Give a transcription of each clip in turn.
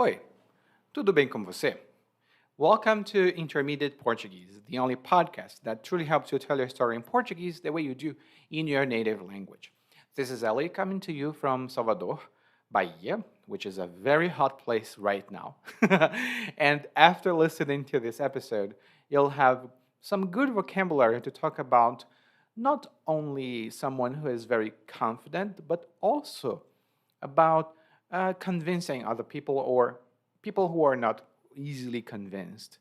Oi, tudo bem com você? Welcome to Intermediate Portuguese, the only podcast that truly helps you tell your story in Portuguese the way you do in your native language. This is Ellie coming to you from Salvador, Bahia, which is a very hot place right now. And after listening to this episode, you'll have some good vocabulary to talk about not only someone who is very confident, but also about convincing other people or people who are not easily convinced.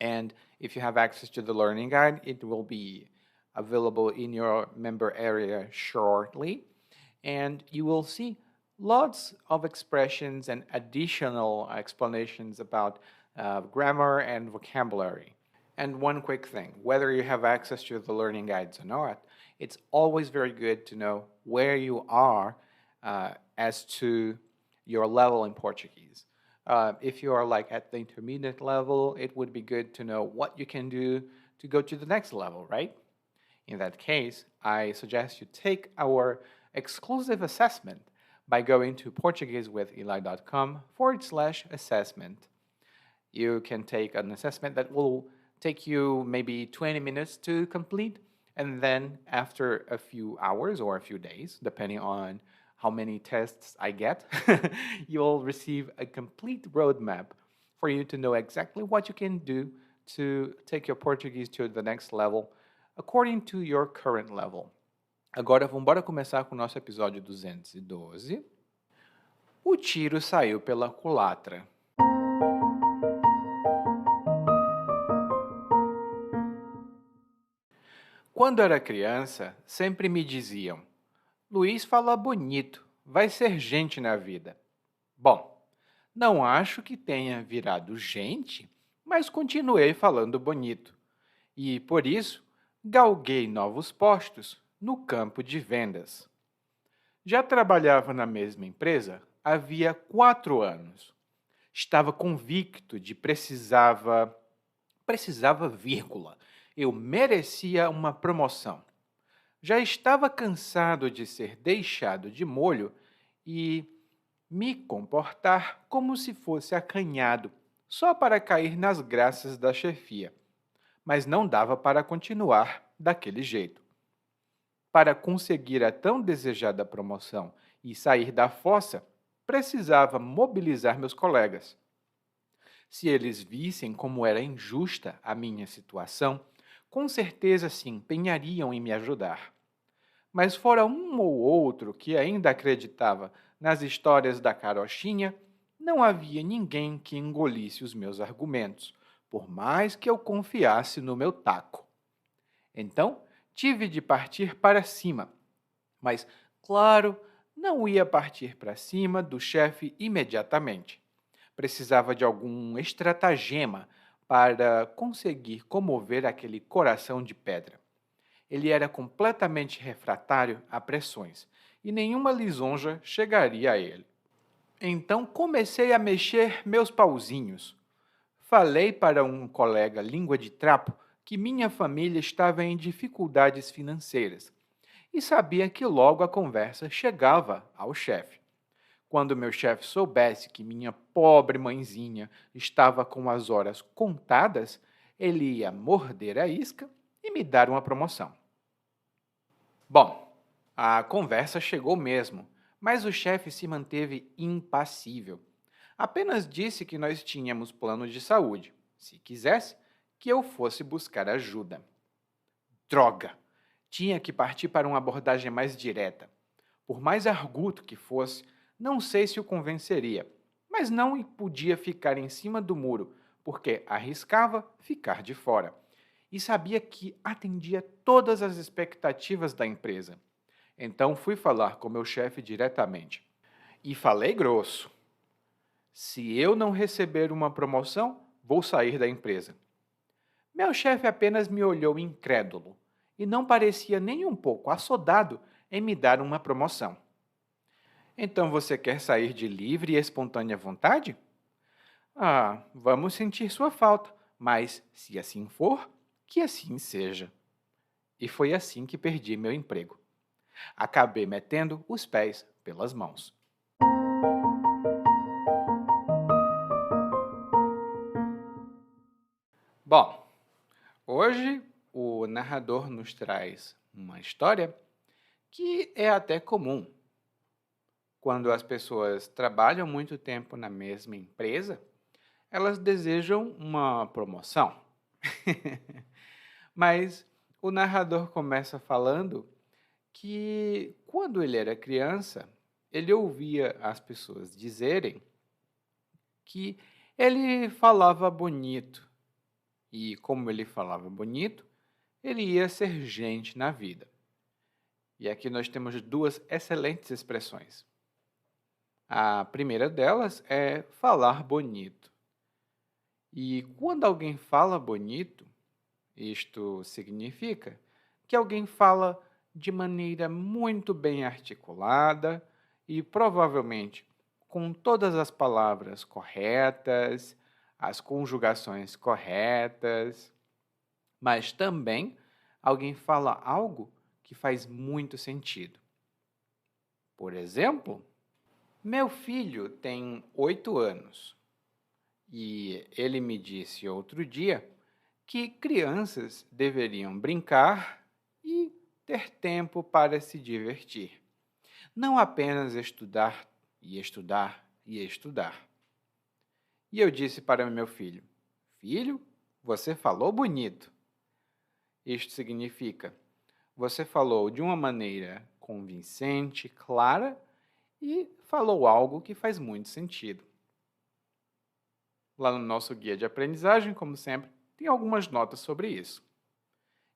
And if you have access to the learning guide, it will be available in your member area shortly. And you will see lots of expressions and additional explanations about grammar and vocabulary. And one quick thing, whether you have access to the learning guides or not, it's always very good to know where you are as to your level in Portuguese. If you are like at the intermediate level, it would be good to know what you can do to go to the next level, right? In that case, I suggest you take our exclusive assessment by going to portuguesewitheli.com/assessment. You can take an assessment that will take you maybe 20 minutes to complete, and then after a few hours or a few days, depending on how many tests I get, you'll receive a complete roadmap for you to know exactly what you can do to take your Portuguese to the next level according to your current level. Agora vamos embora começar com o nosso episódio 212. O tiro saiu pela culatra. Quando era criança, sempre me diziam: Luiz fala bonito, vai ser gente na vida. Bom, não acho que tenha virado gente, mas continuei falando bonito. E, por isso, galguei novos postos no campo de vendas. Já trabalhava na mesma empresa havia 4 anos. Estava convicto de precisava, vírgula, eu merecia uma promoção. Já estava cansado de ser deixado de molho e me comportar como se fosse acanhado, só para cair nas graças da chefia. Mas não dava para continuar daquele jeito. Para conseguir a tão desejada promoção e sair da fossa, precisava mobilizar meus colegas. Se eles vissem como era injusta a minha situação, com certeza se empenhariam em me ajudar. Mas fora um ou outro que ainda acreditava nas histórias da carochinha, não havia ninguém que engolisse os meus argumentos, por mais que eu confiasse no meu taco. Então, tive de partir para cima. Mas, claro, não ia partir para cima do chefe imediatamente. Precisava de algum estratagema para conseguir comover aquele coração de pedra. Ele era completamente refratário a pressões, e nenhuma lisonja chegaria a ele. Então comecei a mexer meus pauzinhos. Falei para um colega língua de trapo que minha família estava em dificuldades financeiras, e sabia que logo a conversa chegava ao chefe. Quando meu chefe soubesse que minha pobre mãezinha estava com as horas contadas, ele ia morder a isca e me dar uma promoção. Bom, a conversa chegou mesmo, mas o chefe se manteve impassível. Apenas disse que nós tínhamos plano de saúde, se quisesse, que eu fosse buscar ajuda. Droga! Tinha que partir para uma abordagem mais direta. Por mais arguto que fosse, não sei se o convenceria, mas não podia ficar em cima do muro, porque arriscava ficar de fora. E sabia que atendia todas as expectativas da empresa. Então fui falar com meu chefe diretamente. E falei grosso. Se eu não receber uma promoção, vou sair da empresa. Meu chefe apenas me olhou incrédulo e não parecia nem um pouco assodado em me dar uma promoção. Então você quer sair de livre e espontânea vontade? Ah, vamos sentir sua falta, mas se assim for, que assim seja. E foi assim que perdi meu emprego. Acabei metendo os pés pelas mãos. Hoje, o narrador nos traz uma história que é até comum. Quando as pessoas trabalham muito tempo na mesma empresa, elas desejam uma promoção. Mas o narrador começa falando que, quando ele era criança, ele ouvia as pessoas dizerem que ele falava bonito. E, como ele falava bonito, ele ia ser gente na vida. E aqui nós temos duas excelentes expressões. A primeira delas é falar bonito. E quando alguém fala bonito, isto significa que alguém fala de maneira muito bem articulada e provavelmente com todas as palavras corretas, as conjugações corretas, mas também alguém fala algo que faz muito sentido. Por exemplo, meu filho tem 8 anos e ele me disse outro dia que crianças deveriam brincar e ter tempo para se divertir, não apenas estudar e estudar e estudar. E eu disse para meu filho: Filho, você falou bonito. Isto significa: você falou de uma maneira convincente, clara e falou algo que faz muito sentido. Lá no nosso guia de aprendizagem, como sempre, tem algumas notas sobre isso.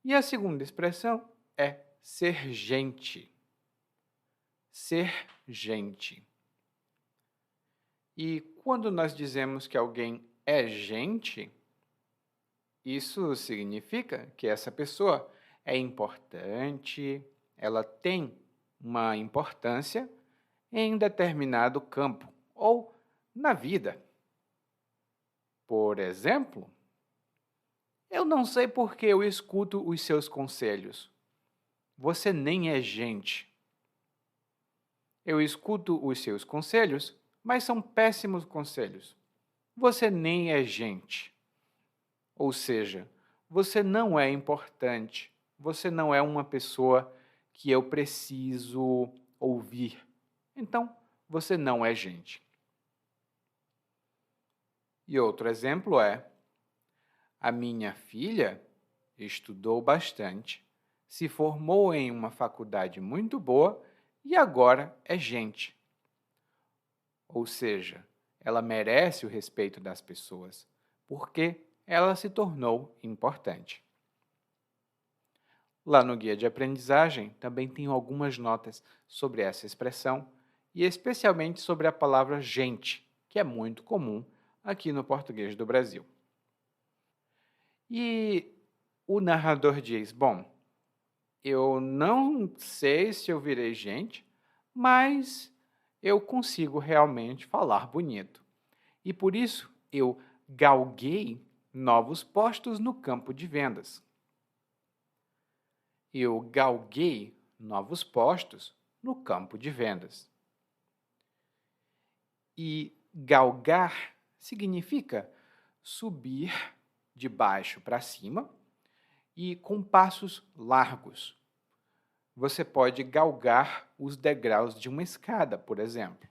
E a segunda expressão é ser gente. Ser gente. E quando nós dizemos que alguém é gente, isso significa que essa pessoa é importante, ela tem uma importância em determinado campo ou na vida. Por exemplo, eu não sei por que eu escuto os seus conselhos. Você nem é gente. Eu escuto os seus conselhos, mas são péssimos conselhos. Você nem é gente. Ou seja, você não é importante. Você não é uma pessoa que eu preciso ouvir. Então, você não é gente. E outro exemplo é: a minha filha estudou bastante, se formou em uma faculdade muito boa e agora é gente. Ou seja, ela merece o respeito das pessoas, porque ela se tornou importante. Lá no guia de aprendizagem também tenho algumas notas sobre essa expressão e especialmente sobre a palavra gente, que é muito comum aqui no português do Brasil. E o narrador diz: Bom, eu não sei se eu virei gente, mas eu consigo realmente falar bonito. E por isso eu galguei novos postos no campo de vendas. Eu galguei novos postos no campo de vendas. E galgar significa subir de baixo para cima e com passos largos. Você pode galgar os degraus de uma escada, por exemplo.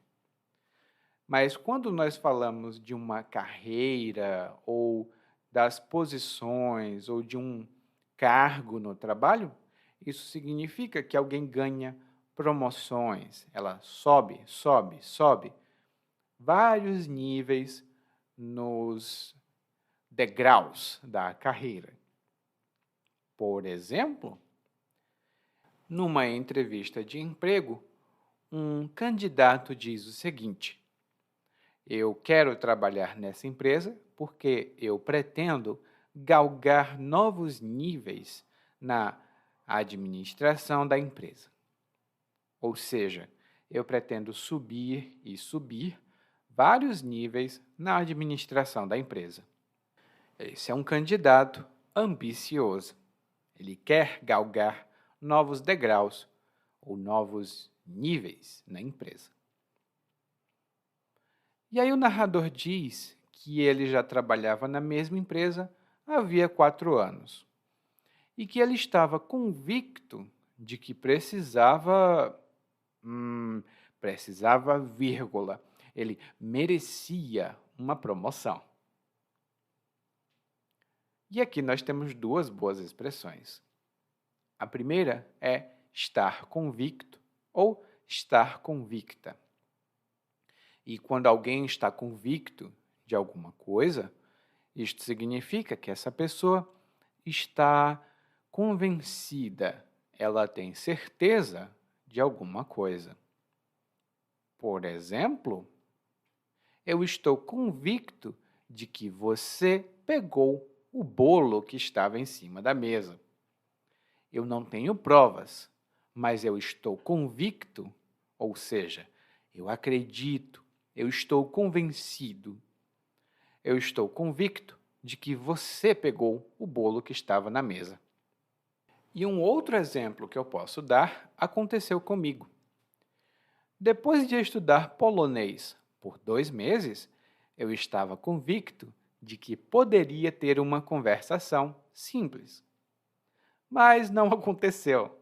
Mas quando nós falamos de uma carreira ou das posições ou de um cargo no trabalho, isso significa que alguém ganha promoções. Ela sobe, sobe, sobe vários níveis nos degraus da carreira. Por exemplo, numa entrevista de emprego, um candidato diz o seguinte: eu quero trabalhar nessa empresa porque eu pretendo galgar novos níveis na administração da empresa. Ou seja, eu pretendo subir e subir vários níveis na administração da empresa. Esse é um candidato ambicioso. Ele quer galgar novos degraus ou novos níveis na empresa. E aí o narrador diz que ele já trabalhava na mesma empresa havia 4 anos. e que ele estava convicto de que precisava, vírgula, ele merecia uma promoção. E aqui nós temos duas boas expressões. A primeira é estar convicto ou estar convicta. E quando alguém está convicto de alguma coisa, isto significa que essa pessoa está convencida, ela tem certeza de alguma coisa. Por exemplo, eu estou convicto de que você pegou o bolo que estava em cima da mesa. Eu não tenho provas, mas eu estou convicto, ou seja, eu acredito, eu estou convencido. Eu estou convicto de que você pegou o bolo que estava na mesa. E um outro exemplo que eu posso dar aconteceu comigo. Depois de estudar polonês por 2 meses, eu estava convicto de que poderia ter uma conversação simples. Mas não aconteceu.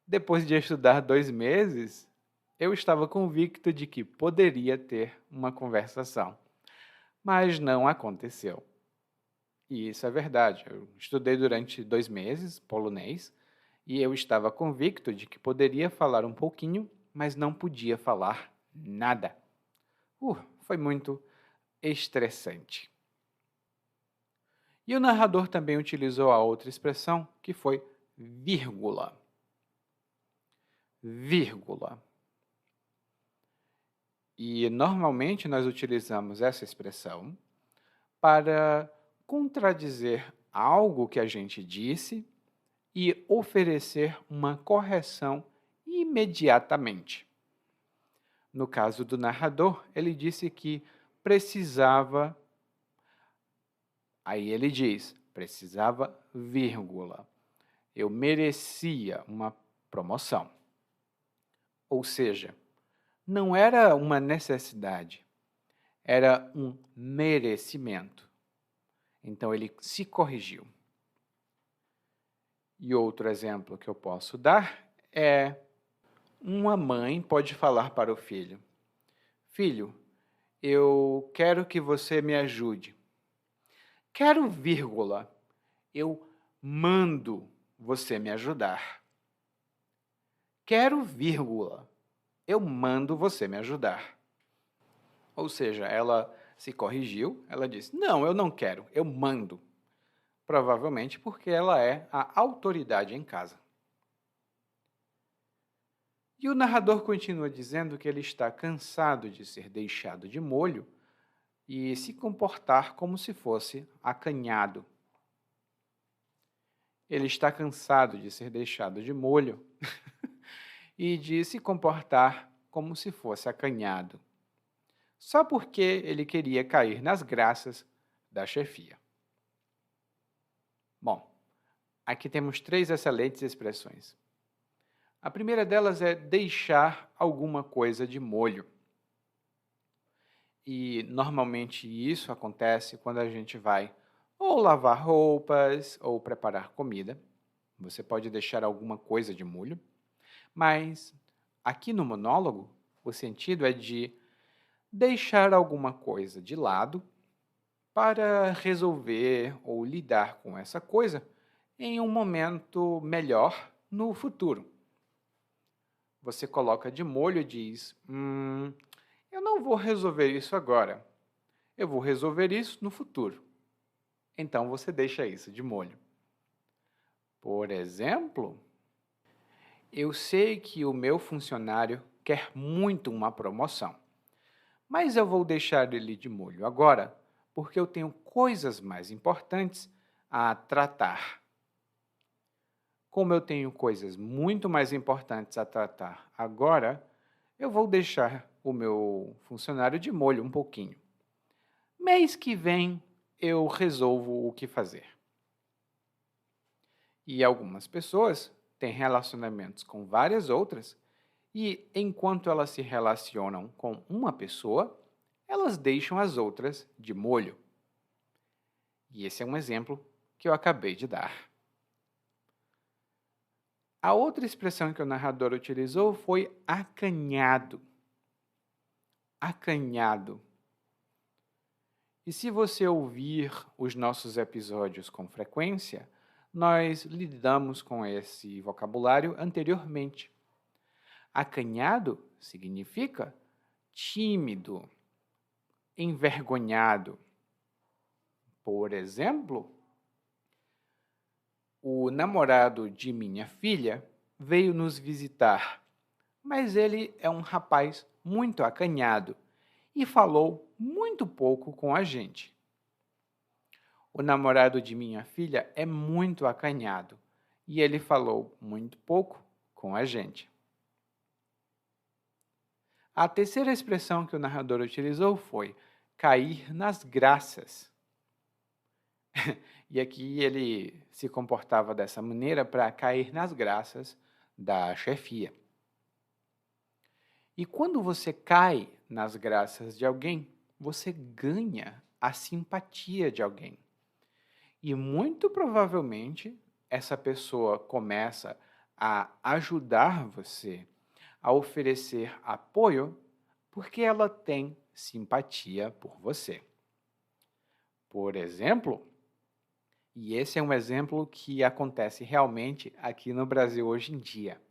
Depois de estudar 2 meses, eu estava convicto de que poderia ter uma conversação. Mas não aconteceu. E isso é verdade. Eu estudei durante 2 meses polonês e eu estava convicto de que poderia falar um pouquinho, mas não podia falar nada. Foi muito estressante. E o narrador também utilizou a outra expressão, que foi vírgula. Vírgula. E normalmente nós utilizamos essa expressão para contradizer algo que a gente disse e oferecer uma correção imediatamente. No caso do narrador, ele disse que precisava. Aí ele diz, precisava, vírgula. Eu merecia uma promoção. Ou seja, não era uma necessidade, era um merecimento. Então ele se corrigiu. E outro exemplo que eu posso dar é uma mãe pode falar para o filho: Filho, eu quero que você me ajude. Quero, vírgula, eu mando você me ajudar. Quero, vírgula, eu mando você me ajudar. Ou seja, ela se corrigiu, ela disse: Não, eu não quero, eu mando. Provavelmente porque ela é a autoridade em casa. E o narrador continua dizendo que ele está cansado de ser deixado de molho e se comportar como se fosse acanhado. Ele está cansado de ser deixado de molho e de se comportar como se fosse acanhado, só porque ele queria cair nas graças da chefia. Bom, aqui temos 3 excelentes expressões. A primeira delas é deixar alguma coisa de molho. E normalmente isso acontece quando a gente vai ou lavar roupas ou preparar comida. Você pode deixar alguma coisa de molho. Mas aqui no monólogo, o sentido é de deixar alguma coisa de lado para resolver ou lidar com essa coisa em um momento melhor no futuro. Você coloca de molho e diz, eu não vou resolver isso agora, eu vou resolver isso no futuro. Então, você deixa isso de molho. Por exemplo, eu sei que o meu funcionário quer muito uma promoção, mas eu vou deixar ele de molho agora, porque eu tenho coisas mais importantes a tratar. Como eu tenho coisas muito mais importantes a tratar agora, eu vou deixar o meu funcionário de molho um pouquinho. Mês que vem, eu resolvo o que fazer. E algumas pessoas têm relacionamentos com várias outras, e enquanto elas se relacionam com uma pessoa, elas deixam as outras de molho. E esse é um exemplo que eu acabei de dar. A outra expressão que o narrador utilizou foi acanhado. Acanhado. E se você ouvir os nossos episódios com frequência, nós lidamos com esse vocabulário anteriormente. Acanhado significa tímido, envergonhado. Por exemplo, o namorado de minha filha veio nos visitar, mas ele é um rapaz muito acanhado e falou muito pouco com a gente. O namorado de minha filha é muito acanhado e ele falou muito pouco com a gente. A terceira expressão que o narrador utilizou foi cair nas graças. E aqui ele se comportava dessa maneira para cair nas graças da chefia. E quando você cai nas graças de alguém, você ganha a simpatia de alguém. E muito provavelmente essa pessoa começa a ajudar você, a oferecer apoio, porque ela tem simpatia por você. Por exemplo, e esse é um exemplo que acontece realmente aqui no Brasil hoje em dia.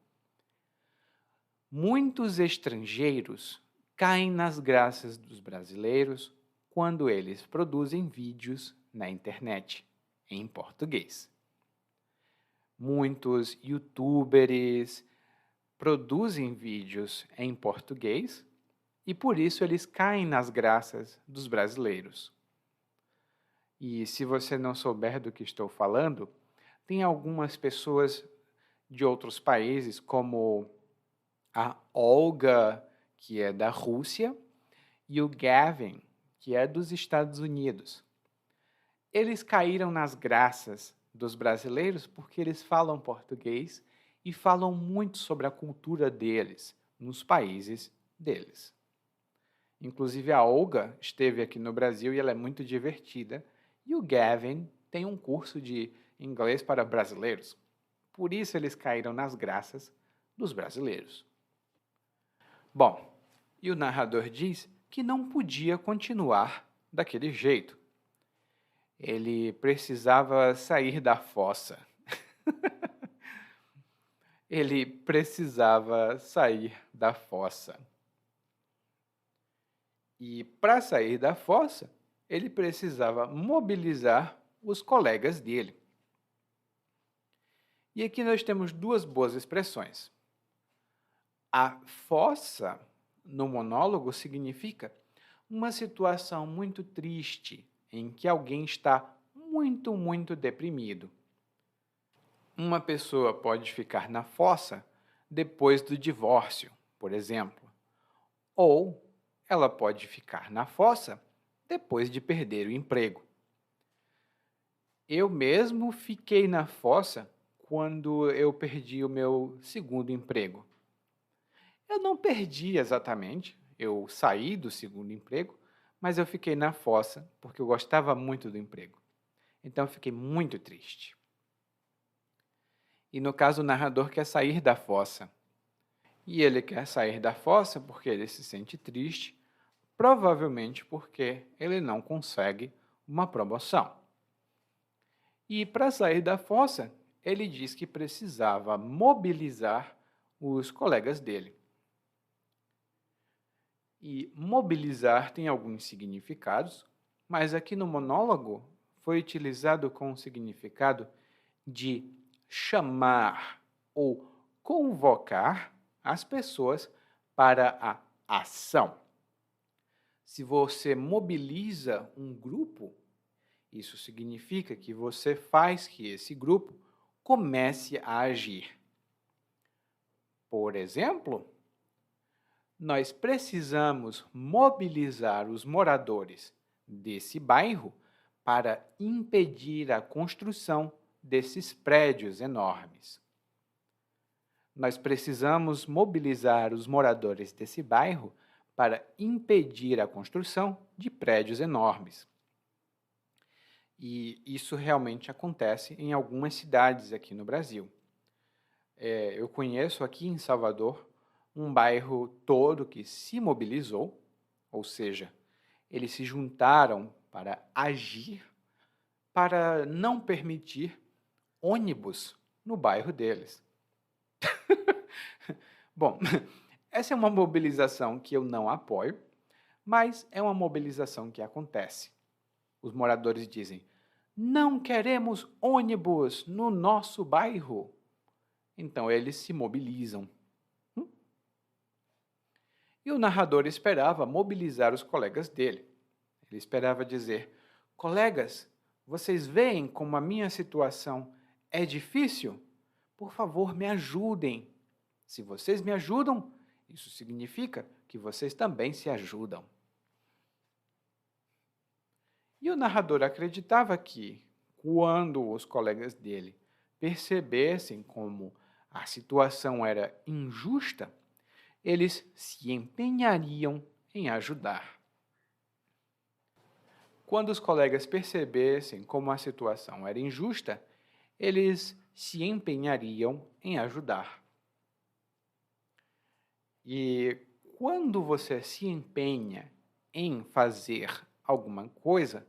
Muitos estrangeiros caem nas graças dos brasileiros quando eles produzem vídeos na internet em português. Muitos youtubers produzem vídeos em português e por isso eles caem nas graças dos brasileiros. E se você não souber do que estou falando, tem algumas pessoas de outros países, como a Olga, que é da Rússia, e o Gavin, que é dos Estados Unidos. Eles caíram nas graças dos brasileiros porque eles falam português e falam muito sobre a cultura deles, nos países deles. Inclusive, a Olga esteve aqui no Brasil e ela é muito divertida. E o Gavin tem um curso de inglês para brasileiros. Por isso, eles caíram nas graças dos brasileiros. Bom, e o narrador diz que não podia continuar daquele jeito. Ele precisava sair da fossa. Ele precisava sair da fossa. E para sair da fossa, ele precisava mobilizar os colegas dele. E aqui nós temos duas boas expressões. A fossa, no monólogo, significa uma situação muito triste, em que alguém está muito deprimido. Uma pessoa pode ficar na fossa depois do divórcio, por exemplo. Ou ela pode ficar na fossa depois de perder o emprego. Eu mesmo fiquei na fossa quando eu perdi o meu segundo emprego. Eu não perdi exatamente, eu saí do segundo emprego, mas eu fiquei na fossa porque eu gostava muito do emprego. Então eu fiquei muito triste. E no caso, o narrador quer sair da fossa. E ele quer sair da fossa porque ele se sente triste, provavelmente porque ele não consegue uma promoção. E para sair da fossa, ele diz que precisava mobilizar os colegas dele. E mobilizar tem alguns significados, mas aqui no monólogo foi utilizado com o significado de chamar ou convocar as pessoas para a ação. Se você mobiliza um grupo, isso significa que você faz que esse grupo comece a agir. Por exemplo, nós precisamos mobilizar os moradores desse bairro para impedir a construção desses prédios enormes. Nós precisamos mobilizar os moradores desse bairro para impedir a construção de prédios enormes. E isso realmente acontece em algumas cidades aqui no Brasil. Eu conheço aqui em Salvador um bairro todo que se mobilizou, ou seja, eles se juntaram para agir, para não permitir ônibus no bairro deles. Bom, essa é uma mobilização que eu não apoio, mas é uma mobilização que acontece. Os moradores dizem: não queremos ônibus no nosso bairro. Então eles se mobilizam. E o narrador esperava mobilizar os colegas dele. Ele esperava dizer: colegas, vocês veem como a minha situação é difícil? Por favor, me ajudem. Se vocês me ajudam, isso significa que vocês também se ajudam. E o narrador acreditava que, quando os colegas dele percebessem como a situação era injusta, eles se empenhariam em ajudar. Quando os colegas percebessem como a situação era injusta, eles se empenhariam em ajudar. E quando você se empenha em fazer alguma coisa,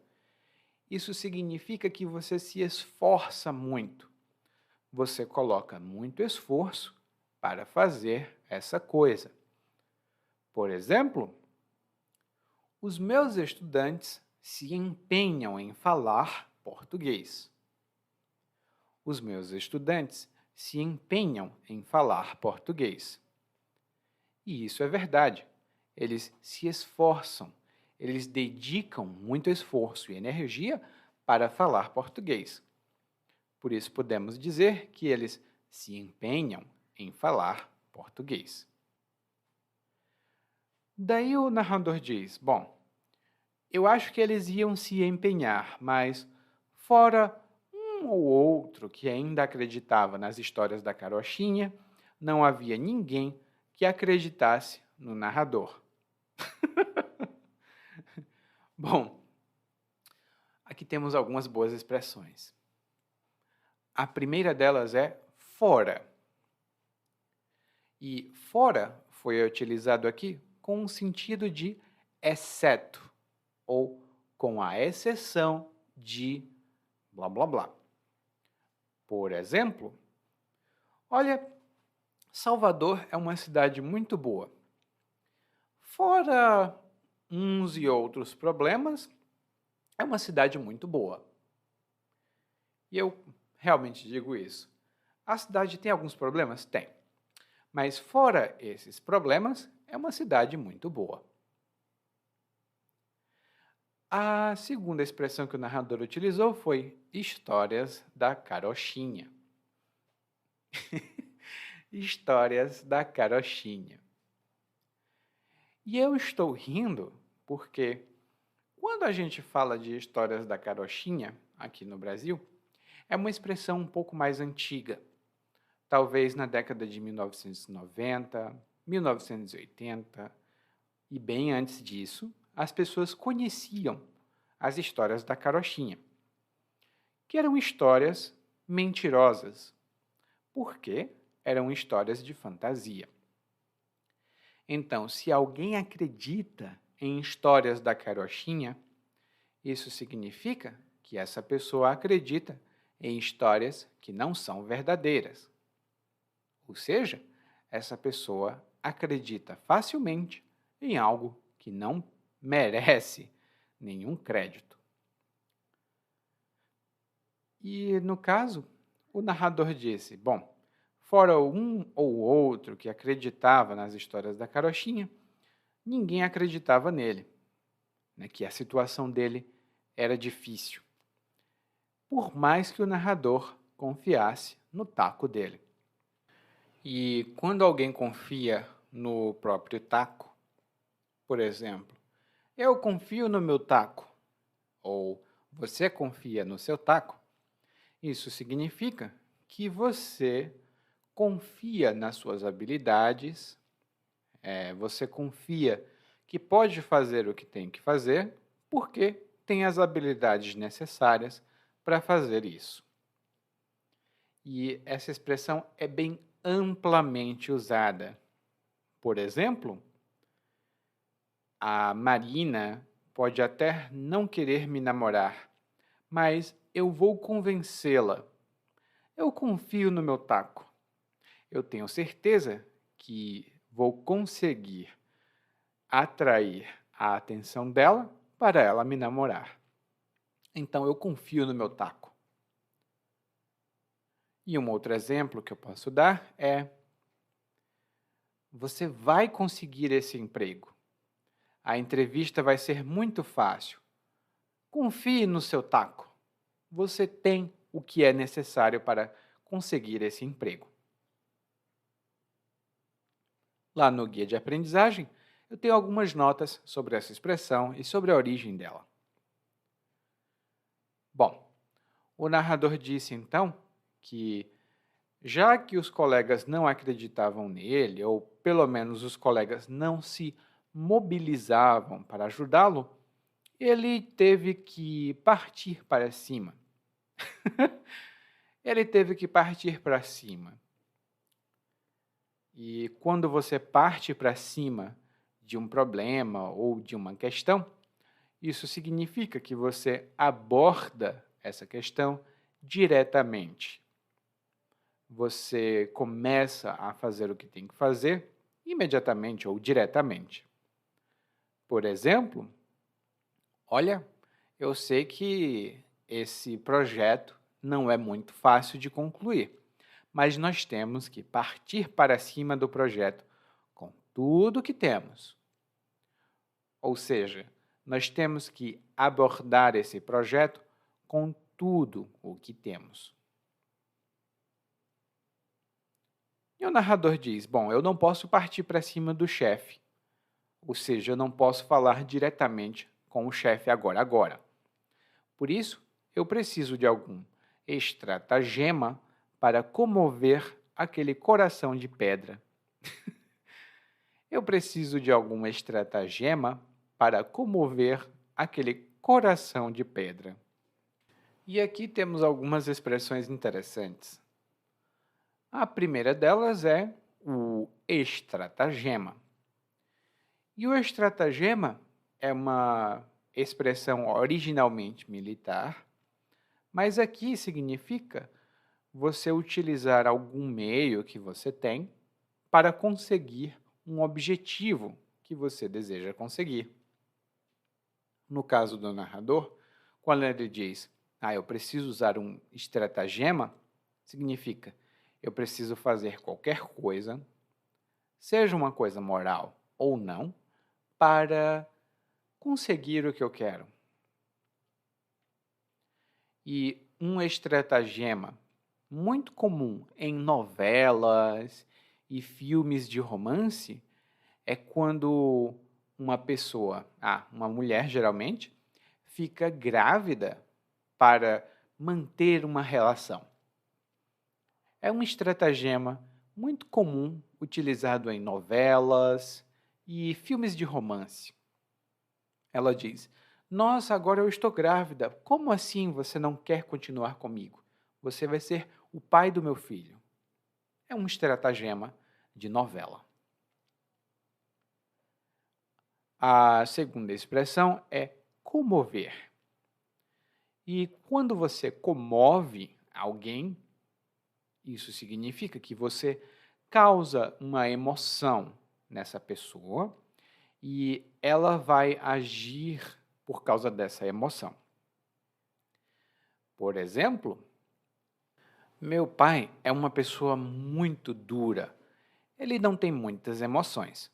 isso significa que você se esforça muito. Você coloca muito esforço para fazer essa coisa. Por exemplo, os meus estudantes se empenham em falar português. Os meus estudantes se empenham em falar português. E isso é verdade. Eles se esforçam, eles dedicam muito esforço e energia para falar português. Por isso podemos dizer que eles se empenham em falar português. Daí o narrador diz: bom, eu acho que eles iam se empenhar, mas fora um ou outro que ainda acreditava nas histórias da carochinha, não havia ninguém que acreditasse no narrador. Bom, aqui temos algumas boas expressões. A primeira delas é fora. E fora foi utilizado aqui com um sentido de exceto, ou com a exceção de blá blá blá. Por exemplo, olha, Salvador é uma cidade muito boa. Fora uns e outros problemas, é uma cidade muito boa. E eu realmente digo isso. A cidade tem alguns problemas? Tem. Mas fora esses problemas, é uma cidade muito boa. A segunda expressão que o narrador utilizou foi histórias da carochinha. Histórias da carochinha. E eu estou rindo porque quando a gente fala de histórias da carochinha aqui no Brasil, é uma expressão um pouco mais antiga. Talvez na década de 1990, 1980 e bem antes disso, as pessoas conheciam as histórias da carochinha, que eram histórias mentirosas, porque eram histórias de fantasia. Então, se alguém acredita em histórias da carochinha, isso significa que essa pessoa acredita em histórias que não são verdadeiras. Ou seja, essa pessoa acredita facilmente em algo que não merece nenhum crédito. E, no caso, o narrador disse: bom, fora um ou outro que acreditava nas histórias da carochinha, ninguém acreditava nele, né, que a situação dele era difícil, por mais que o narrador confiasse no taco dele. E quando alguém confia no próprio taco, por exemplo, eu confio no meu taco, ou você confia no seu taco, isso significa que você confia nas suas habilidades, você confia que pode fazer o que tem que fazer, porque tem as habilidades necessárias para fazer isso. E essa expressão é bem amplamente usada. Por exemplo, a Marina pode até não querer me namorar, mas eu vou convencê-la. Eu confio no meu taco. Eu tenho certeza que vou conseguir atrair a atenção dela para ela me namorar. Então eu confio no meu taco. E um outro exemplo que eu posso dar é: você vai conseguir esse emprego. A entrevista vai ser muito fácil. Confie no seu taco. Você tem o que é necessário para conseguir esse emprego. Lá no guia de aprendizagem, eu tenho algumas notas sobre essa expressão e sobre a origem dela. Bom, o narrador disse então que, já que os colegas não acreditavam nele, ou pelo menos os colegas não se mobilizavam para ajudá-lo, ele teve que partir para cima. Ele teve que partir para cima. E quando você parte para cima de um problema ou de uma questão, isso significa que você aborda essa questão diretamente. Você começa a fazer o que tem que fazer imediatamente ou diretamente. Por exemplo, olha, eu sei que esse projeto não é muito fácil de concluir, mas nós temos que partir para cima do projeto com tudo o que temos. Ou seja, nós temos que abordar esse projeto com tudo o que temos. E o narrador diz: bom, eu não posso partir para cima do chefe, ou seja, eu não posso falar diretamente com o chefe agora. Por isso, eu preciso de algum estratagema para comover aquele coração de pedra. Eu preciso de algum estratagema para comover aquele coração de pedra. E aqui temos algumas expressões interessantes. A primeira delas é o estratagema. E o estratagema é uma expressão originalmente militar, mas aqui significa você utilizar algum meio que você tem para conseguir um objetivo que você deseja conseguir. No caso do narrador, quando ele diz, eu preciso usar um estratagema, significa, eu preciso fazer qualquer coisa, seja uma coisa moral ou não, para conseguir o que eu quero. E um estratagema muito comum em novelas e filmes de romance é quando uma pessoa, uma mulher geralmente, fica grávida para manter uma relação. É um estratagema muito comum utilizado em novelas e filmes de romance. Ela diz: nossa, agora eu estou grávida. Como assim você não quer continuar comigo? Você vai ser o pai do meu filho. É um estratagema de novela. A segunda expressão é comover. E quando você comove alguém, isso significa que você causa uma emoção nessa pessoa e ela vai agir por causa dessa emoção. Por exemplo, meu pai é uma pessoa muito dura. Ele não tem muitas emoções.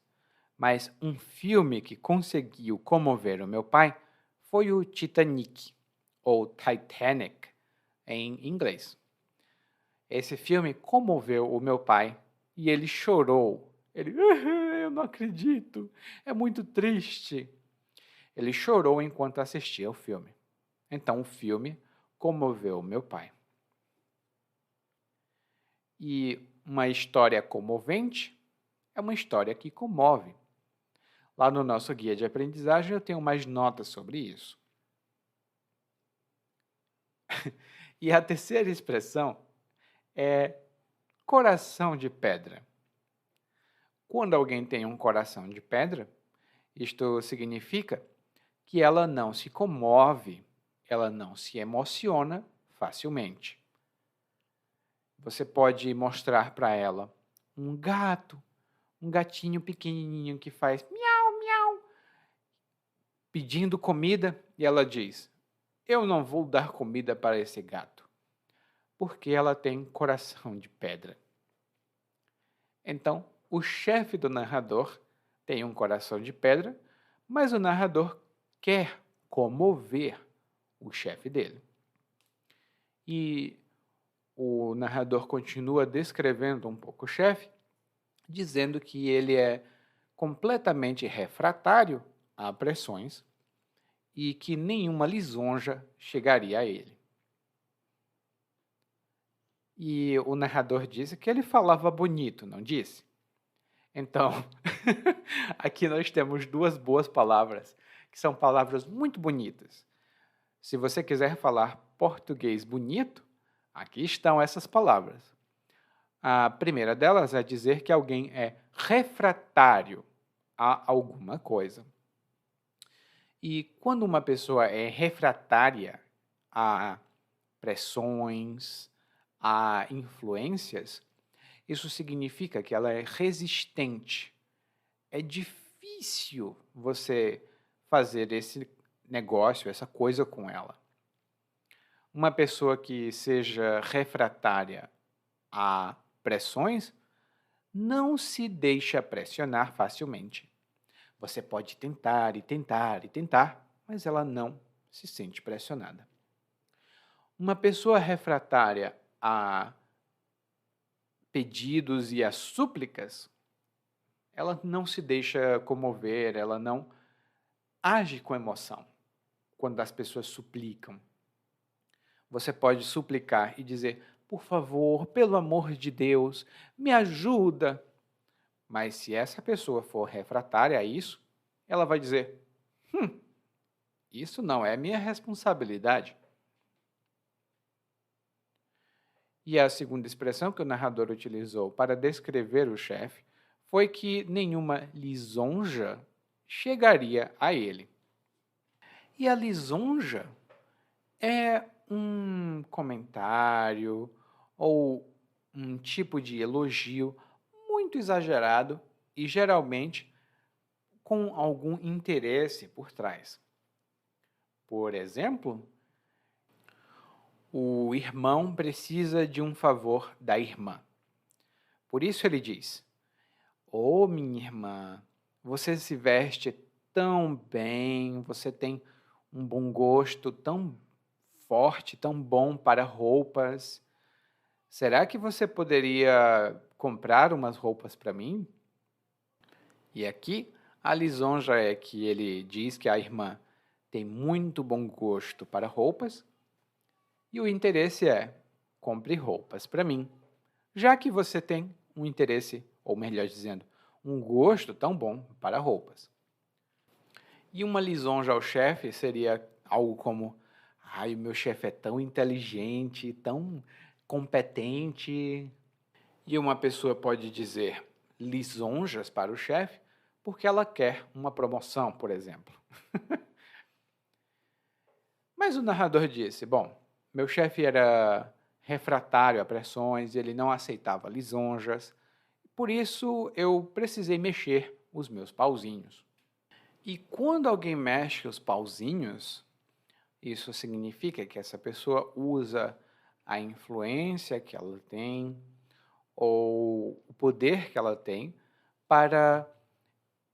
Mas um filme que conseguiu comover o meu pai foi o Titanic, ou Titanic, em inglês. Esse filme comoveu o meu pai e ele chorou. Ele, eu não acredito, é muito triste. Ele chorou enquanto assistia o filme. Então, o filme comoveu o meu pai. E uma história comovente é uma história que comove. Lá no nosso guia de aprendizagem eu tenho mais notas sobre isso. E a terceira expressão é coração de pedra. Quando alguém tem um coração de pedra, isto significa que ela não se comove, ela não se emociona facilmente. Você pode mostrar para ela um gato, um gatinho pequenininho que faz miau, miau, pedindo comida, e ela diz: eu não vou dar comida para esse gato, porque ela tem coração de pedra. Então, o chefe do narrador tem um coração de pedra, mas o narrador quer comover o chefe dele. E o narrador continua descrevendo um pouco o chefe, dizendo que ele é completamente refratário a pressões e que nenhuma lisonja chegaria a ele. E o narrador disse que ele falava bonito, não disse? Então, aqui nós temos duas boas palavras, que são palavras muito bonitas. Se você quiser falar português bonito, aqui estão essas palavras. A primeira delas é dizer que alguém é refratário a alguma coisa. E quando uma pessoa é refratária a pressões, a influências, isso significa que ela é resistente. É difícil você fazer esse negócio, essa coisa com ela. Uma pessoa que seja refratária a pressões não se deixa pressionar facilmente. Você pode tentar e tentar e tentar, mas ela não se sente pressionada. Uma pessoa refratária a pedidos e a súplicas, ela não se deixa comover, ela não age com emoção quando as pessoas suplicam. Você pode suplicar e dizer: por favor, pelo amor de Deus, me ajuda. Mas se essa pessoa for refratária a isso, ela vai dizer: isso não é minha responsabilidade. E a segunda expressão que o narrador utilizou para descrever o chefe foi que nenhuma lisonja chegaria a ele. E a lisonja é um comentário ou um tipo de elogio muito exagerado e geralmente com algum interesse por trás. Por exemplo, o irmão precisa de um favor da irmã. Por isso ele diz: "Ô, minha irmã, você se veste tão bem, você tem um bom gosto tão forte, tão bom para roupas. Será que você poderia comprar umas roupas para mim?" E aqui a lisonja é que ele diz que a irmã tem muito bom gosto para roupas e o interesse é: compre roupas para mim, já que você tem um interesse, ou melhor dizendo, um gosto tão bom para roupas. E uma lisonja ao chefe seria algo como: ai, o meu chefe é tão inteligente, tão competente. E uma pessoa pode dizer lisonjas para o chefe porque ela quer uma promoção, por exemplo. Mas o narrador disse: bom, meu chefe era refratário a pressões, ele não aceitava lisonjas, por isso eu precisei mexer os meus pauzinhos. E quando alguém mexe os pauzinhos, isso significa que essa pessoa usa a influência que ela tem ou o poder que ela tem para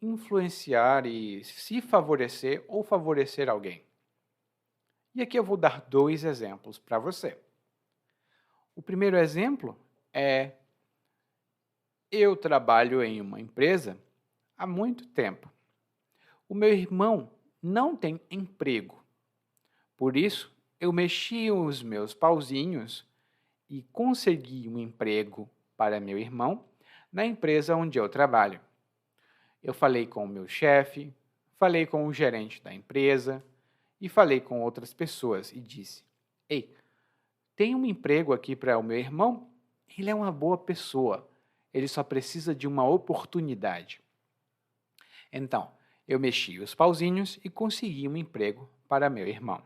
influenciar e se favorecer ou favorecer alguém. E aqui eu vou dar dois exemplos para você. O primeiro exemplo é: eu trabalho em uma empresa há muito tempo. O meu irmão não tem emprego. Por isso, eu mexi os meus pauzinhos e consegui um emprego para meu irmão na empresa onde eu trabalho. Eu falei com o meu chefe, falei com o gerente da empresa e falei com outras pessoas e disse: ei, tem um emprego aqui para o meu irmão, ele é uma boa pessoa, ele só precisa de uma oportunidade. Então, eu mexi os pauzinhos e consegui um emprego para meu irmão.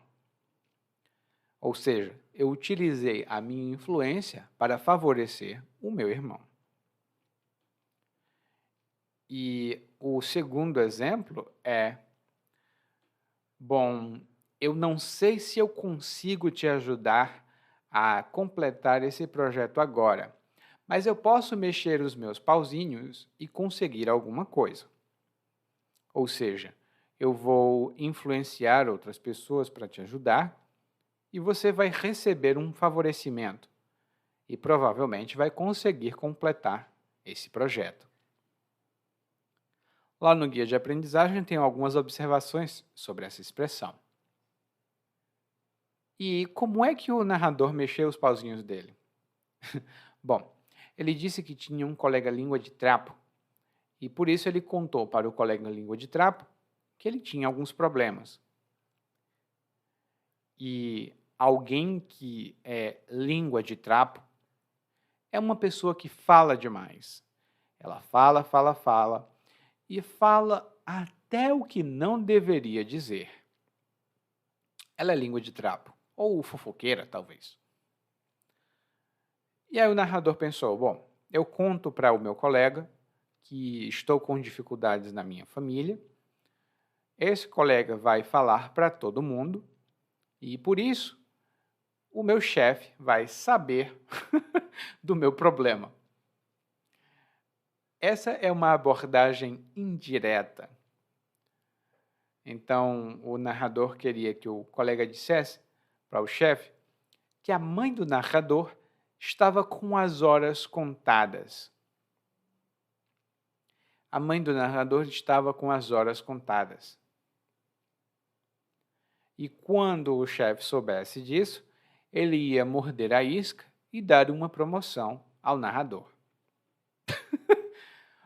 Ou seja, eu utilizei a minha influência para favorecer o meu irmão. E o segundo exemplo é: bom, eu não sei se eu consigo te ajudar a completar esse projeto agora, mas eu posso mexer os meus pauzinhos e conseguir alguma coisa. Ou seja, eu vou influenciar outras pessoas para te ajudar e você vai receber um favorecimento e provavelmente vai conseguir completar esse projeto. Lá no guia de aprendizagem tem algumas observações sobre essa expressão. E como é que o narrador mexeu os pauzinhos dele? Bom, ele disse que tinha um colega língua de trapo e por isso ele contou para o colega língua de trapo que ele tinha alguns problemas. E alguém que é língua de trapo é uma pessoa que fala demais. Ela fala, fala, fala e fala até o que não deveria dizer. Ela é língua de trapo, ou fofoqueira, talvez. E aí o narrador pensou, bom, eu conto para o meu colega que estou com dificuldades na minha família, esse colega vai falar para todo mundo e, por isso, o meu chefe vai saber do meu problema. Essa é uma abordagem indireta. Então, o narrador queria que o colega dissesse para o chefe que a mãe do narrador estava com as horas contadas. A mãe do narrador estava com as horas contadas. E quando o chefe soubesse disso, ele ia morder a isca e dar uma promoção ao narrador.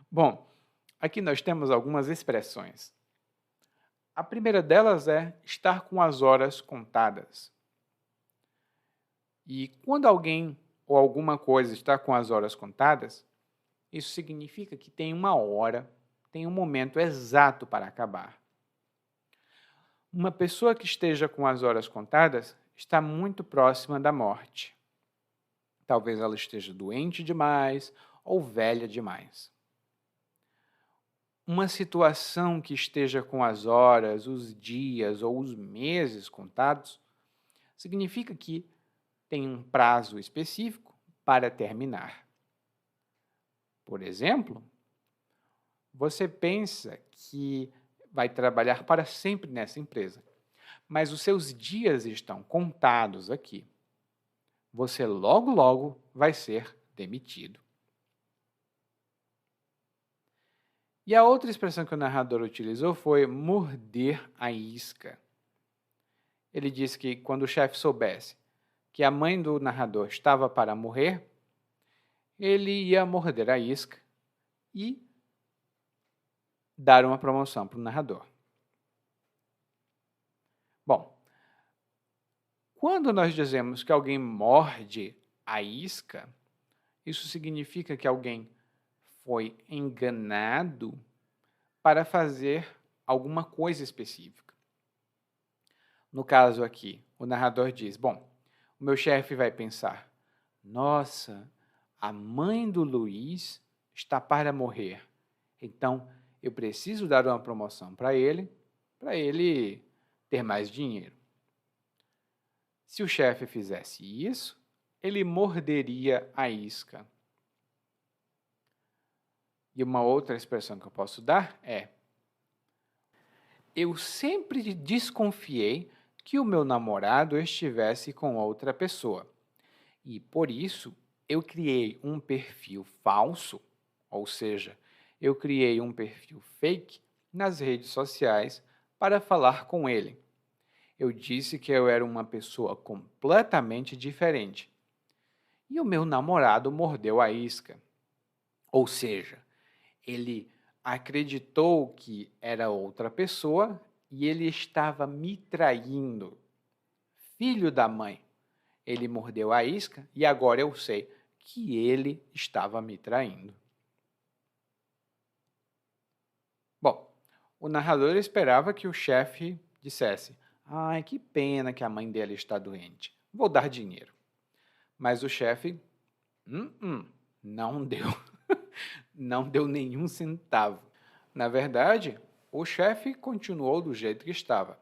Bom, aqui nós temos algumas expressões. A primeira delas é estar com as horas contadas. E quando alguém ou alguma coisa está com as horas contadas, isso significa que tem uma hora, tem um momento exato para acabar. Uma pessoa que esteja com as horas contadas está muito próxima da morte. Talvez ela esteja doente demais ou velha demais. Uma situação que esteja com as horas, os dias ou os meses contados significa que tem um prazo específico para terminar. Por exemplo, você pensa que vai trabalhar para sempre nessa empresa, mas os seus dias estão contados aqui. Você logo, logo vai ser demitido. E a outra expressão que o narrador utilizou foi morder a isca. Ele disse que quando o chefe soubesse que a mãe do narrador estava para morrer, ele ia morder a isca e dar uma promoção para o narrador. Bom, quando nós dizemos que alguém morde a isca, isso significa que alguém foi enganado para fazer alguma coisa específica. No caso aqui, o narrador diz, bom, o meu chefe vai pensar, nossa, a mãe do Luiz está para morrer, então eu preciso dar uma promoção para ele ter mais dinheiro. Se o chefe fizesse isso, ele morderia a isca. E uma outra expressão que eu posso dar é: eu sempre desconfiei que o meu namorado estivesse com outra pessoa. E por isso eu criei um perfil falso, ou seja, eu criei um perfil fake nas redes sociais para falar com ele. Eu disse que eu era uma pessoa completamente diferente. E o meu namorado mordeu a isca. Ou seja, ele acreditou que era outra pessoa e ele estava me traindo. Filho da mãe. Ele mordeu a isca e agora eu sei que ele estava me traindo. Bom, o narrador esperava que o chefe dissesse: "Ai, que pena que a mãe dele está doente. Vou dar dinheiro." Mas o chefe, não deu. Não deu nenhum centavo. Na verdade, o chefe continuou do jeito que estava.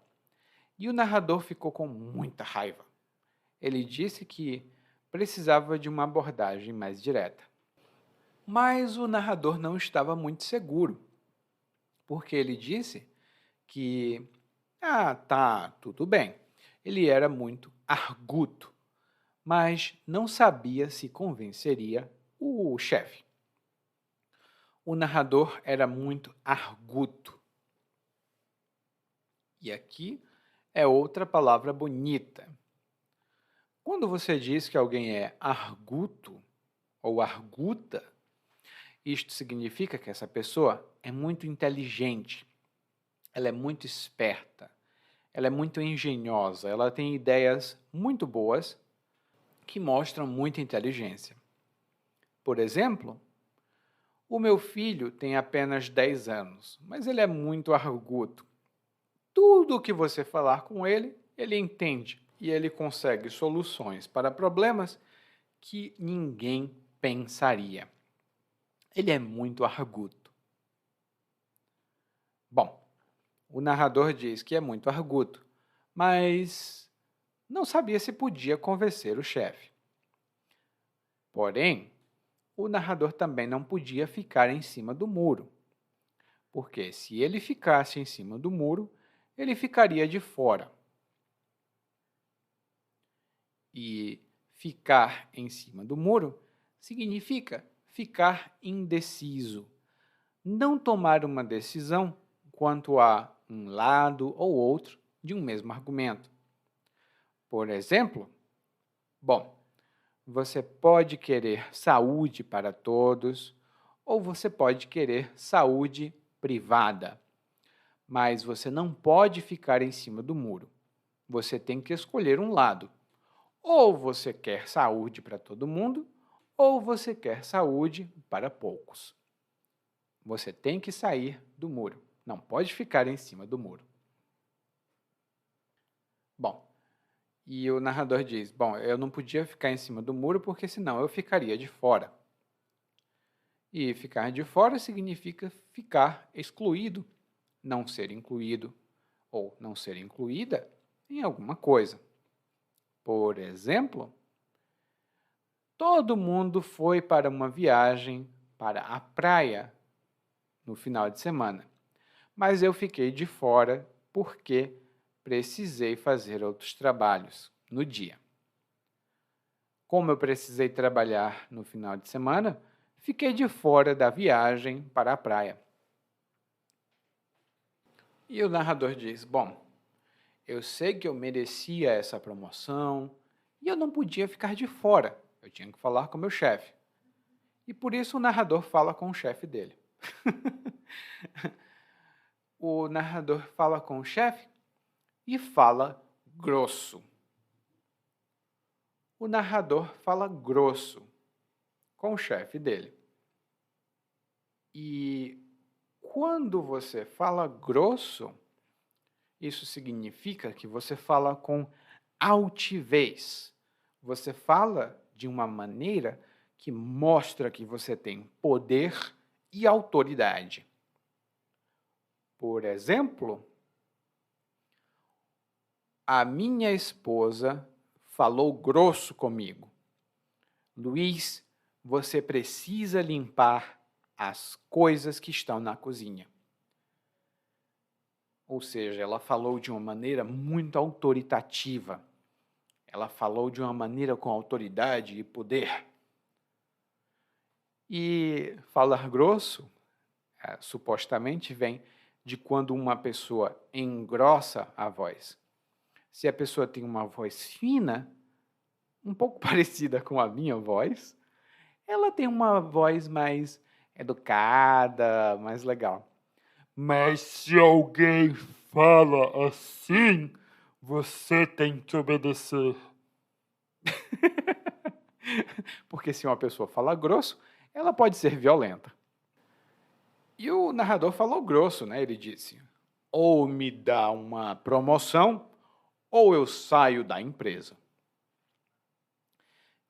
E o narrador ficou com muita raiva. Ele disse que precisava de uma abordagem mais direta. Mas o narrador não estava muito seguro, porque ele disse que, tá, tudo bem. Ele era muito arguto, mas não sabia se convenceria o chefe. O narrador era muito arguto. E aqui é outra palavra bonita. Quando você diz que alguém é arguto ou arguta, isto significa que essa pessoa é muito inteligente, ela é muito esperta, ela é muito engenhosa, ela tem ideias muito boas que mostram muita inteligência. Por exemplo, o meu filho tem apenas 10 anos, mas ele é muito arguto. Tudo o que você falar com ele, ele entende e ele consegue soluções para problemas que ninguém pensaria. Ele é muito arguto. Bom, o narrador diz que é muito arguto, mas não sabia se podia convencer o chefe. Porém, o narrador também não podia ficar em cima do muro, porque se ele ficasse em cima do muro, ele ficaria de fora. E ficar em cima do muro significa ficar indeciso, não tomar uma decisão quanto a um lado ou outro de um mesmo argumento. Por exemplo, você pode querer saúde para todos ou você pode querer saúde privada, mas você não pode ficar em cima do muro. Você tem que escolher um lado. Ou você quer saúde para todo mundo, ou você quer saúde para poucos. Você tem que sair do muro. Não pode ficar em cima do muro. Bom, e o narrador diz, eu não podia ficar em cima do muro porque senão eu ficaria de fora. E ficar de fora significa ficar excluído, não ser incluído ou não ser incluída em alguma coisa. Por exemplo, todo mundo foi para uma viagem para a praia no final de semana, mas eu fiquei de fora porque precisei fazer outros trabalhos no dia. Como eu precisei trabalhar no final de semana, fiquei de fora da viagem para a praia. E o narrador diz, eu sei que eu merecia essa promoção e eu não podia ficar de fora. Eu tinha que falar com o meu chefe. E por isso o narrador fala com o chefe dele. O narrador fala com o chefe e fala grosso. O narrador fala grosso com o chefe dele. E quando você fala grosso, isso significa que você fala com altivez. Você fala de uma maneira que mostra que você tem poder e autoridade. Por exemplo, a minha esposa falou grosso comigo. Luiz, você precisa limpar as coisas que estão na cozinha. Ou seja, ela falou de uma maneira muito autoritativa. Ela falou de uma maneira com autoridade e poder. E falar grosso, supostamente, vem de quando uma pessoa engrossa a voz. Se a pessoa tem uma voz fina, um pouco parecida com a minha voz, ela tem uma voz mais educada, mais legal. Mas se alguém fala assim, você tem que obedecer. Porque se uma pessoa fala grosso, ela pode ser violenta. E o narrador falou grosso, né? Ele disse: ou me dá uma promoção, ou eu saio da empresa.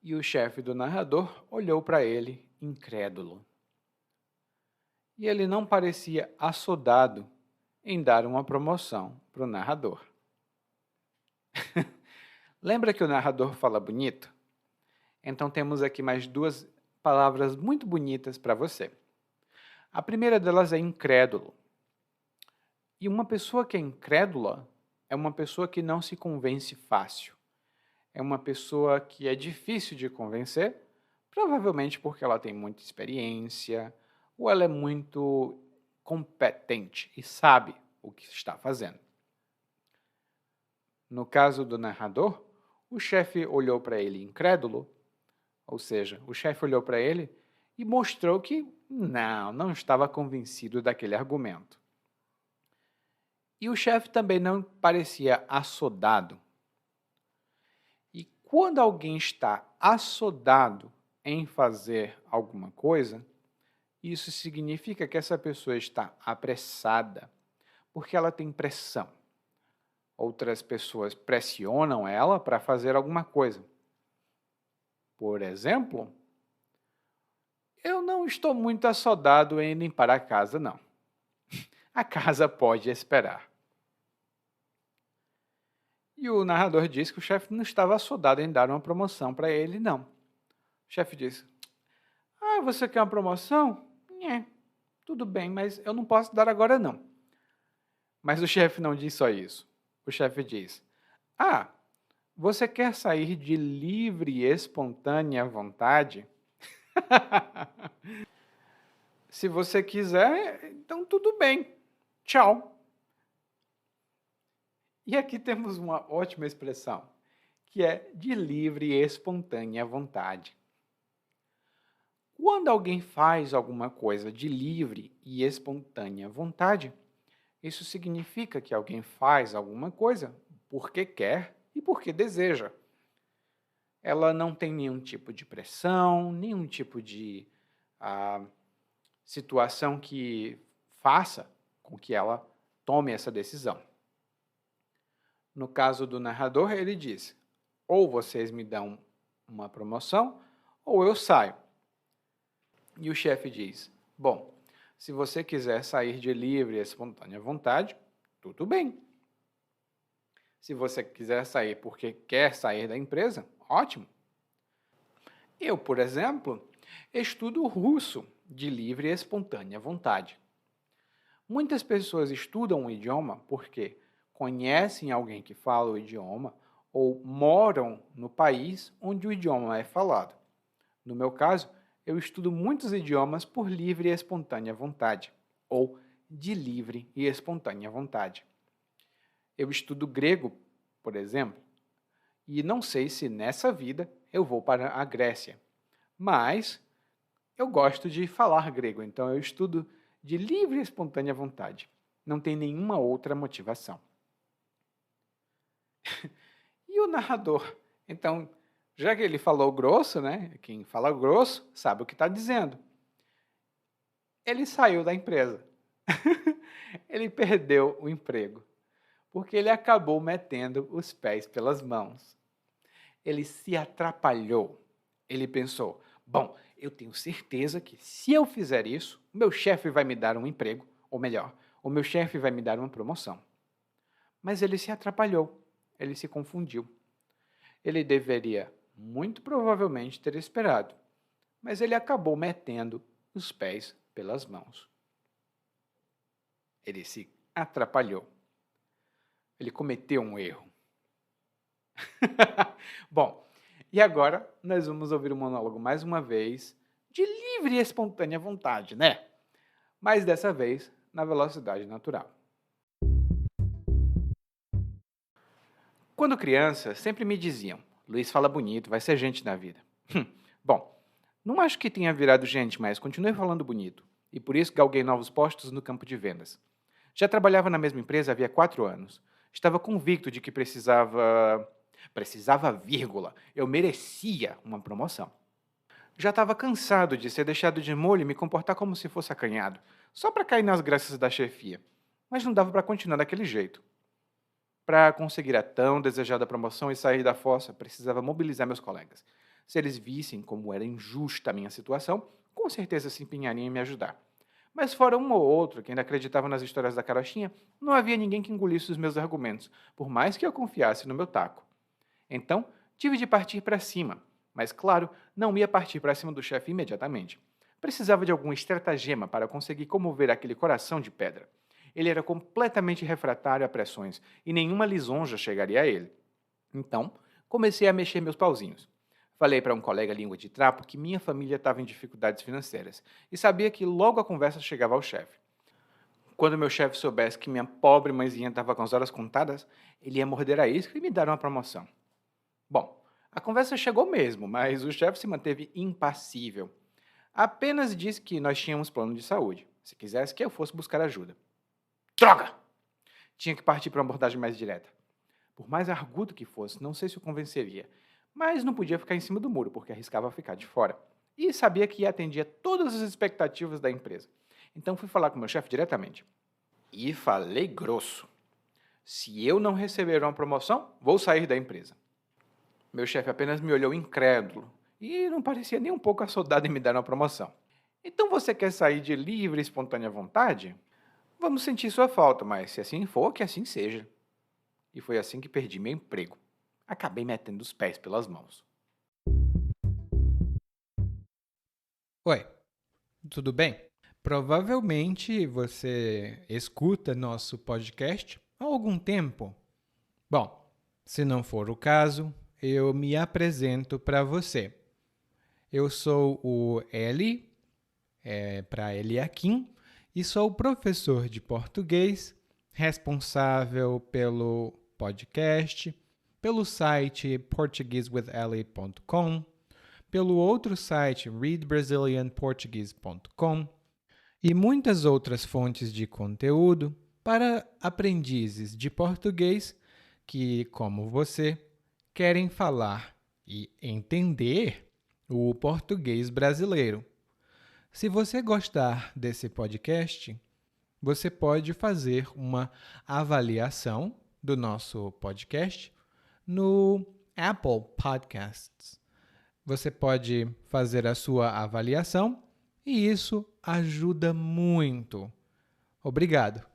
E o chefe do narrador olhou para ele, incrédulo. E ele não parecia assodado em dar uma promoção para o narrador. Lembra que o narrador fala bonito? Então temos aqui mais duas palavras muito bonitas para você. A primeira delas é incrédulo. E uma pessoa que é incrédula é uma pessoa que não se convence fácil. É uma pessoa que é difícil de convencer, provavelmente porque ela tem muita experiência ou ela é muito competente e sabe o que está fazendo. No caso do narrador, o chefe olhou para ele incrédulo, ou seja, o chefe olhou para ele e mostrou que não estava convencido daquele argumento. E o chefe também não parecia assodado. E quando alguém está assodado em fazer alguma coisa, isso significa que essa pessoa está apressada, porque ela tem pressão. Outras pessoas pressionam ela para fazer alguma coisa. Por exemplo, eu não estou muito assodado em limpar a casa, não. A casa pode esperar. E o narrador disse que o chefe não estava assodado em dar uma promoção para ele, não. O chefe disse: você quer uma promoção? Tudo bem, mas eu não posso dar agora, não. Mas o chefe não diz só isso. O chefe diz: você quer sair de livre e espontânea vontade? Se você quiser, então tudo bem. Tchau. E aqui temos uma ótima expressão, que é de livre e espontânea vontade. Quando alguém faz alguma coisa de livre e espontânea vontade, isso significa que alguém faz alguma coisa porque quer e porque deseja. Ela não tem nenhum tipo de pressão, nenhum tipo de situação que faça com que ela tome essa decisão. No caso do narrador, ele diz: ou vocês me dão uma promoção, ou eu saio. E o chefe diz: bom, se você quiser sair de livre e espontânea vontade, tudo bem. Se você quiser sair porque quer sair da empresa, ótimo. Eu, por exemplo, estudo russo de livre e espontânea vontade. Muitas pessoas estudam um idioma porque conhecem alguém que fala o idioma ou moram no país onde o idioma é falado. No meu caso, eu estudo muitos idiomas por livre e espontânea vontade, ou de livre e espontânea vontade. Eu estudo grego, por exemplo, e não sei se nessa vida eu vou para a Grécia, mas eu gosto de falar grego, então eu estudo de livre e espontânea vontade. Não tem nenhuma outra motivação. E o narrador? Então, já que ele falou grosso, né? Quem fala grosso sabe o que está dizendo. Ele saiu da empresa. Ele perdeu o emprego, porque ele acabou metendo os pés pelas mãos. Ele se atrapalhou. Ele pensou: bom, eu tenho certeza que se eu fizer isso, o meu chefe vai me dar um emprego, ou melhor, o meu chefe vai me dar uma promoção. Mas ele se atrapalhou, ele se confundiu. Ele deveria, muito provavelmente, ter esperado, mas ele acabou metendo os pés pelas mãos. Ele se atrapalhou. Ele cometeu um erro. Bom, e agora nós vamos ouvir o monólogo mais uma vez, de livre e espontânea vontade, né? Mas dessa vez na velocidade natural. Quando criança, sempre me diziam: Luiz fala bonito, vai ser gente na vida. Bom, não acho que tenha virado gente, mas continuei falando bonito. E por isso galguei novos postos no campo de vendas. Já trabalhava na mesma empresa havia 4 anos. Estava convicto de que precisava Precisava vírgula. Eu merecia uma promoção. Já estava cansado de ser deixado de molho e me comportar como se fosse acanhado, só para cair nas graças da chefia. Mas não dava para continuar daquele jeito. Para conseguir a tão desejada promoção e sair da fossa, precisava mobilizar meus colegas. Se eles vissem como era injusta a minha situação, com certeza se empenhariam em me ajudar. Mas fora um ou outro que ainda acreditava nas histórias da carochinha, não havia ninguém que engolisse os meus argumentos, por mais que eu confiasse no meu taco. Então, tive de partir para cima, mas claro, não ia partir para cima do chefe imediatamente. Precisava de algum estratagema para conseguir comover aquele coração de pedra. Ele era completamente refratário a pressões e nenhuma lisonja chegaria a ele. Então, comecei a mexer meus pauzinhos. Falei para um colega língua de trapo que minha família estava em dificuldades financeiras e sabia que logo a conversa chegava ao chefe. Quando meu chefe soubesse que minha pobre mãezinha estava com as horas contadas, ele ia morder a isca e me dar uma promoção. Bom, a conversa chegou mesmo, mas o chefe se manteve impassível. Apenas disse que nós tínhamos plano de saúde, se quisesse que eu fosse buscar ajuda. Droga! Tinha que partir para uma abordagem mais direta. Por mais arguto que fosse, não sei se o convenceria, mas não podia ficar em cima do muro, porque arriscava ficar de fora. E sabia que atendia todas as expectativas da empresa. Então fui falar com meu chefe diretamente. E falei grosso. Se eu não receber uma promoção, vou sair da empresa. Meu chefe apenas me olhou incrédulo e não parecia nem um pouco assodado em me dar uma promoção. Então você quer sair de livre e espontânea vontade? Vamos sentir sua falta, mas se assim for, que assim seja. E foi assim que perdi meu emprego. Acabei metendo os pés pelas mãos. Oi, tudo bem? Provavelmente você escuta nosso podcast há algum tempo. Bom, se não for o caso, eu me apresento para você. Eu sou o Eli, para Eliakim, e sou professor de português, responsável pelo podcast, pelo site portuguesewitheli.com, pelo outro site readbrazilianportuguese.com e muitas outras fontes de conteúdo para aprendizes de português que, como você, querem falar e entender o português brasileiro. Se você gostar desse podcast, você pode fazer uma avaliação do nosso podcast no Apple Podcasts. Você pode fazer a sua avaliação e isso ajuda muito. Obrigado.